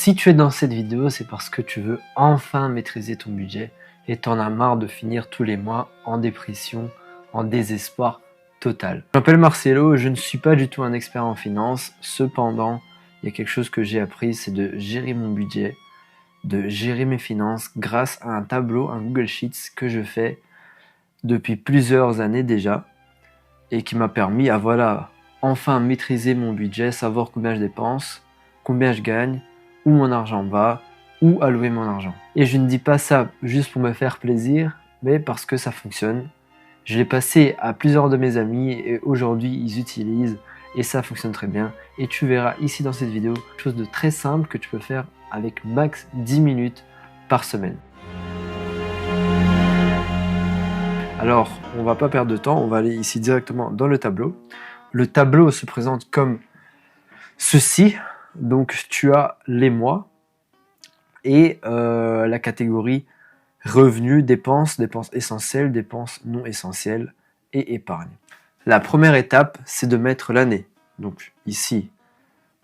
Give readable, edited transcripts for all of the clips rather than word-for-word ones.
Si tu es dans cette vidéo, c'est parce que tu veux enfin maîtriser ton budget et t'en as marre de finir tous les mois en dépression, en désespoir total. Je m'appelle Marcelo, je ne suis pas du tout un expert en finance, cependant, il y a quelque chose que j'ai appris, c'est de gérer mon budget, de gérer mes finances grâce à un tableau, un Google Sheets que je fais depuis plusieurs années déjà et qui m'a permis à enfin maîtriser mon budget, savoir combien je dépense, combien je gagne, où mon argent va, où allouer mon argent. Et je ne dis pas ça juste pour me faire plaisir, mais parce que ça fonctionne. Je l'ai passé à plusieurs de mes amis et aujourd'hui ils utilisent et ça fonctionne très bien. Et tu verras ici dans cette vidéo quelque chose de très simple que tu peux faire avec max 10 minutes par semaine. Alors, on va pas perdre de temps, on va aller ici directement dans le tableau. Le tableau se présente comme ceci. Donc, tu as les mois et la catégorie revenus, dépenses, dépenses essentielles, dépenses non essentielles et épargne. La première étape, c'est de mettre l'année. Donc ici,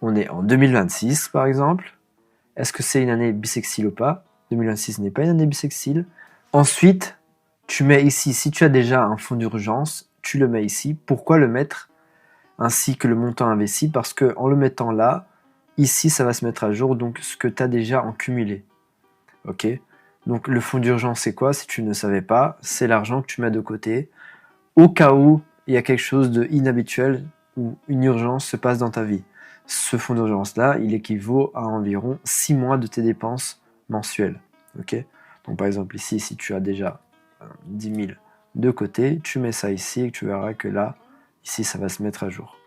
on est en 2026 par exemple. Est-ce que c'est une année bissextile ou pas? 2026 n'est pas une année bissextile. Ensuite, tu mets ici, si tu as déjà un fonds d'urgence, tu le mets ici. Pourquoi le mettre ainsi que le montant investi? Parce que en le mettant là, ici, ça va se mettre à jour, donc ce que tu as déjà en cumulé. Ok? Donc le fonds d'urgence, c'est quoi? Si tu ne savais pas, c'est l'argent que tu mets de côté au cas où il y a quelque chose d'inhabituel ou une urgence se passe dans ta vie. Ce fonds d'urgence-là, il équivaut à environ 6 mois de tes dépenses mensuelles. Ok? Donc par exemple ici, si tu as déjà 10 000 de côté, tu mets ça ici et tu verras que là, ici, ça va se mettre à jour.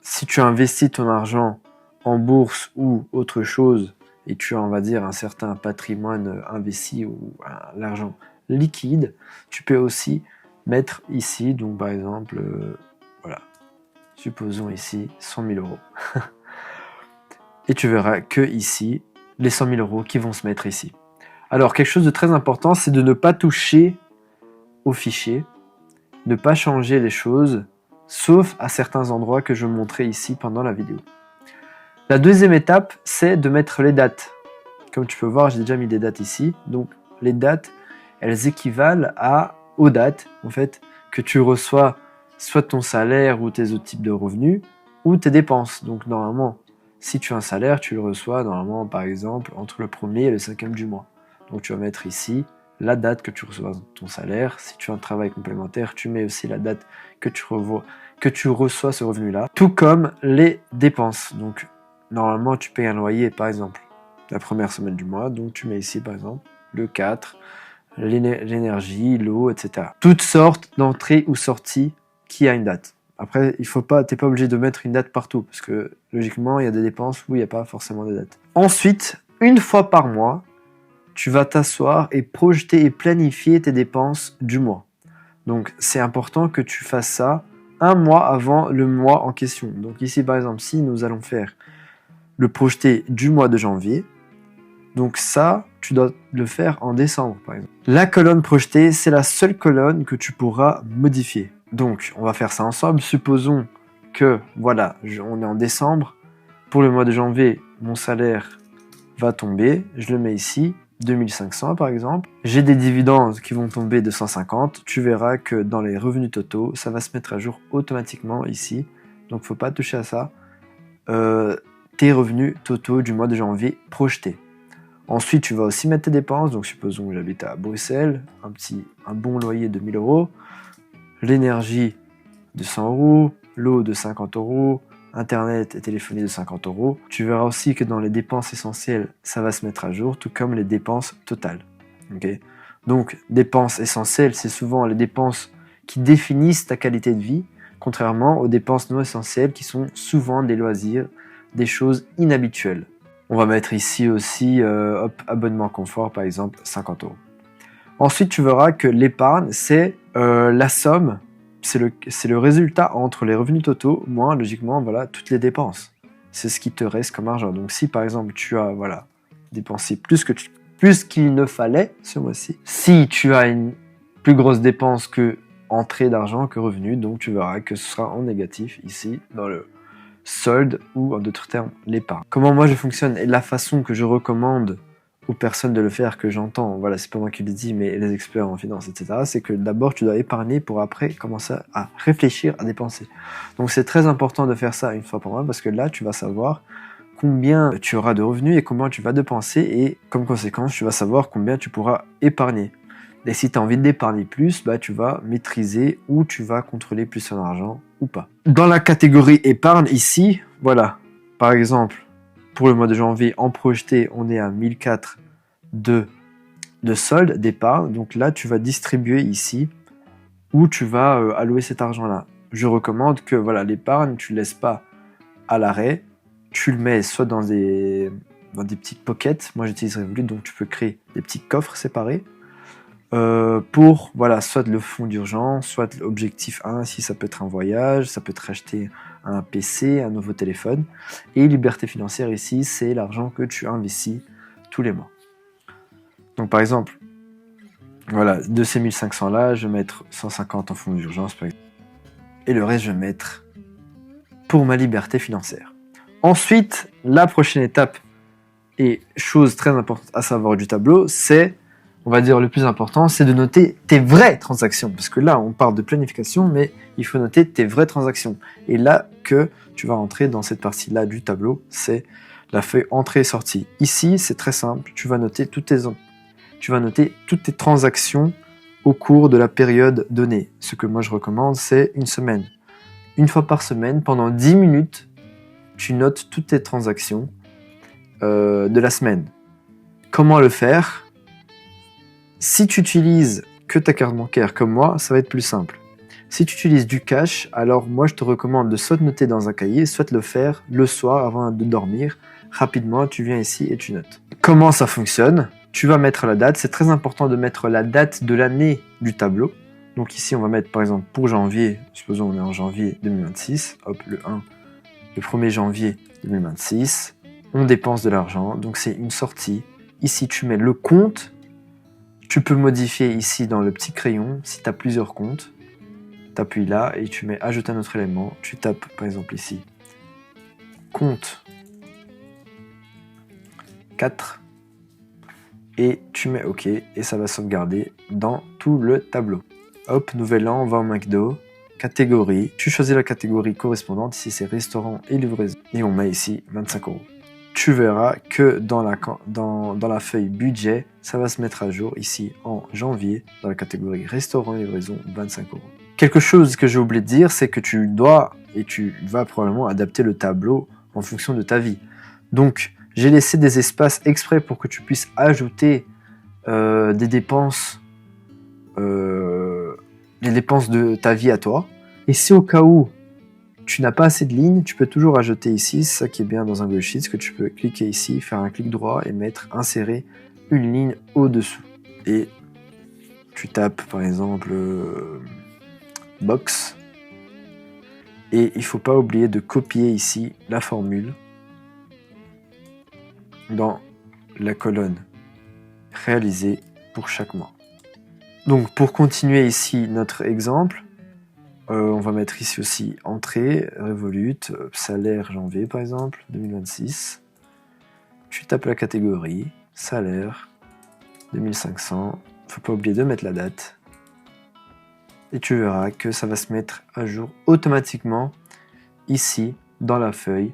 Si tu investis ton argent en bourse ou autre chose, et tu as, on va dire, un certain patrimoine investi ou l'argent liquide, tu peux aussi mettre ici, donc par exemple, voilà, supposons ici 100 000 euros. Et tu verras que ici, les 100 000 euros qui vont se mettre ici. Alors, quelque chose de très important, c'est de ne pas toucher au fichier, ne pas changer les choses, sauf à certains endroits que je montrais ici pendant la vidéo. La deuxième étape, c'est de mettre les dates. Comme tu peux voir, j'ai déjà mis des dates ici. Donc, les dates, elles équivalent aux dates, en fait, que tu reçois soit ton salaire ou tes autres types de revenus, ou tes dépenses. Donc, normalement, si tu as un salaire, tu le reçois, normalement, par exemple, entre le 1er et le 5e du mois. Donc, tu vas mettre ici la date que tu reçois ton salaire. Si tu as un travail complémentaire, tu mets aussi la date que tu reçois ce revenu-là. Tout comme les dépenses. Donc, normalement, tu payes un loyer, par exemple, la première semaine du mois. Donc, tu mets ici, par exemple, le 4, l'énergie, l'eau, etc. Toutes sortes d'entrées ou sorties qui a une date. Après, t'es pas obligé de mettre une date partout, parce que, logiquement, il y a des dépenses où il n'y a pas forcément de date. Ensuite, une fois par mois, tu vas t'asseoir et projeter et planifier tes dépenses du mois. Donc, c'est important que tu fasses ça un mois avant le mois en question. Donc ici, par exemple, si nous allons faire le projeté du mois de janvier, donc ça, tu dois le faire en décembre, par exemple. La colonne projetée, c'est la seule colonne que tu pourras modifier. Donc, on va faire ça ensemble. Supposons que, voilà, on est en décembre. Pour le mois de janvier, mon salaire va tomber. Je le mets ici. 2500 par exemple. J'ai des dividendes qui vont tomber de 150. Tu verras que dans les revenus totaux, ça va se mettre à jour automatiquement ici. Donc faut pas toucher à ça. Tes revenus totaux du mois de janvier projetés. Ensuite, tu vas aussi mettre tes dépenses. Donc supposons que j'habite à Bruxelles, un bon loyer de 1000 euros, l'énergie de 100 euros, l'eau de 50 euros, Internet et téléphonie de 50 euros. Tu verras aussi que dans les dépenses essentielles, ça va se mettre à jour, tout comme les dépenses totales. Okay? Donc, dépenses essentielles, c'est souvent les dépenses qui définissent ta qualité de vie, contrairement aux dépenses non essentielles qui sont souvent des loisirs, des choses inhabituelles. On va mettre ici aussi, abonnement confort, par exemple, 50 euros. Ensuite, tu verras que l'épargne, c'est la somme, c'est le résultat entre les revenus totaux, moins, logiquement, voilà, toutes les dépenses. C'est ce qui te reste comme argent. Donc, si, par exemple, tu as, voilà, dépensé plus qu'il ne fallait ce mois-ci, si tu as une plus grosse dépense que entrée d'argent, que revenu, donc tu verras que ce sera en négatif, ici, dans le solde ou en d'autres termes l'épargne. Comment moi je fonctionne et la façon que je recommande aux personnes de le faire, que j'entends, voilà, c'est pas moi qui le dis, mais les experts en finance, etc., c'est que d'abord tu dois épargner pour après commencer à réfléchir à dépenser. Donc c'est très important de faire ça une fois par mois parce que là tu vas savoir combien tu auras de revenus et combien tu vas dépenser et comme conséquence tu vas savoir combien tu pourras épargner. Et si tu as envie d'épargner plus, bah, tu vas maîtriser ou tu vas contrôler plus ton argent ou pas. Dans la catégorie épargne ici, voilà, par exemple, pour le mois de janvier, en projeté, on est à 1004 de solde d'épargne. Donc là, tu vas distribuer ici où tu vas allouer cet argent-là. Je recommande que voilà, l'épargne, tu ne laisses pas à l'arrêt. Tu le mets soit dans des petites pockets. Moi, j'utilise Revolut, donc tu peux créer des petits coffres séparés. Pour voilà, soit le fonds d'urgence, soit l'objectif 1, si ça peut être un voyage, ça peut être acheter un PC, un nouveau téléphone. Et liberté financière ici, c'est l'argent que tu investis tous les mois. Donc par exemple, voilà, de ces 1500 là, je vais mettre 150 en fonds d'urgence par exemple. Et le reste, je vais mettre pour ma liberté financière. Ensuite, la prochaine étape, et chose très importante à savoir du tableau, c'est, on va dire le plus important, c'est de noter tes vraies transactions. Parce que là, on parle de planification, mais il faut noter tes vraies transactions. Et là que tu vas rentrer dans cette partie-là du tableau, c'est la feuille entrée et sortie. Ici, c'est très simple, tu vas noter toutes tes transactions au cours de la période donnée. Ce que moi je recommande, c'est une semaine. Une fois par semaine, pendant 10 minutes, tu notes toutes tes transactions de la semaine. Comment le faire ? Si tu utilises que ta carte bancaire comme moi, ça va être plus simple. Si tu utilises du cash, alors moi je te recommande de soit noter dans un cahier, soit le faire le soir avant de dormir. Rapidement, tu viens ici et tu notes. Comment ça fonctionne ? Tu vas mettre la date. C'est très important de mettre la date de l'année du tableau. Donc ici, on va mettre par exemple pour janvier, supposons on est en janvier 2026, hop, le 1er janvier 2026, on dépense de l'argent, donc c'est une sortie. Ici, tu mets le compte. Tu peux modifier ici dans le petit crayon, si tu as plusieurs comptes, tu appuies là et tu mets ajouter un autre élément, tu tapes par exemple ici, compte 4, et tu mets OK, et ça va sauvegarder dans tout le tableau. Hop, nouvel an, on va au McDo, catégorie, tu choisis la catégorie correspondante, ici c'est restaurant et livraison, et on met ici 25 €. Tu verras que dans la feuille budget, ça va se mettre à jour ici en janvier, dans la catégorie restaurant et livraison, 25 €. Quelque chose que j'ai oublié de dire, c'est que tu dois et tu vas probablement adapter le tableau en fonction de ta vie. Donc, j'ai laissé des espaces exprès pour que tu puisses ajouter des dépenses, les dépenses de ta vie à toi. Et si au cas où tu n'as pas assez de lignes, tu peux toujours ajouter ici, c'est ça qui est bien dans un Google Sheets, que tu peux cliquer ici, faire un clic droit et mettre insérer une ligne au-dessous. Et tu tapes par exemple box. Et il ne faut pas oublier de copier ici la formule dans la colonne réalisée pour chaque mois. Donc pour continuer ici notre exemple, on va mettre ici aussi entrée, Revolut, salaire janvier par exemple, 2026. Tu tapes la catégorie, salaire, 2500. Faut pas oublier de mettre la date. Et tu verras que ça va se mettre à jour automatiquement ici dans la feuille,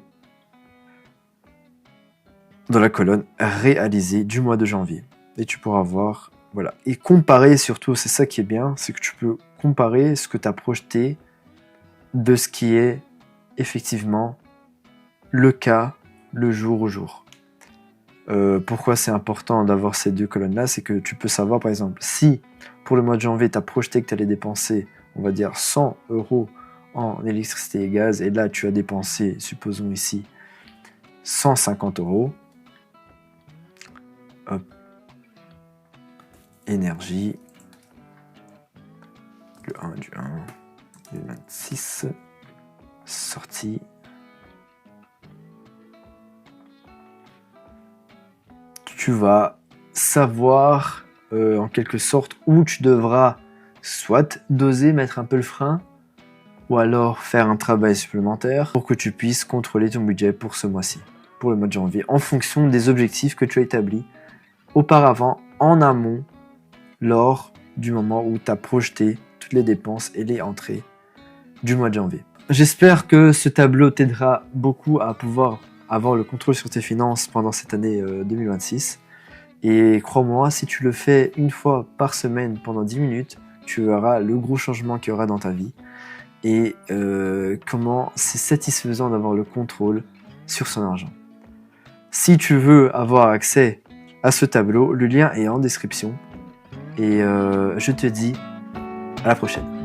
dans la colonne réalisée du mois de janvier. Et tu pourras voir, voilà. Et comparer surtout, c'est ça qui est bien, c'est que tu peux comparer ce que tu as projeté de ce qui est effectivement le cas le jour au jour. Pourquoi c'est important d'avoir ces deux colonnes-là, c'est que tu peux savoir par exemple, si pour le mois de janvier, tu as projeté que tu allais dépenser, on va dire 100 € en électricité et gaz, et là tu as dépensé, supposons ici, 150 €. Hop. Énergie, le 1 du 1, 2026, sortie. Tu vas savoir en quelque sorte où tu devras soit doser, mettre un peu le frein, ou alors faire un travail supplémentaire pour que tu puisses contrôler ton budget pour ce mois-ci, pour le mois de janvier, en fonction des objectifs que tu as établis auparavant, en amont, lors du moment où tu as projeté toutes les dépenses et les entrées du mois de janvier. J'espère que ce tableau t'aidera beaucoup à pouvoir avoir le contrôle sur tes finances pendant cette année 2026. Et crois-moi, si tu le fais une fois par semaine pendant 10 minutes, tu verras le gros changement qu'il y aura dans ta vie et comment c'est satisfaisant d'avoir le contrôle sur son argent. Si tu veux avoir accès à ce tableau, le lien est en description et je te dis à la prochaine.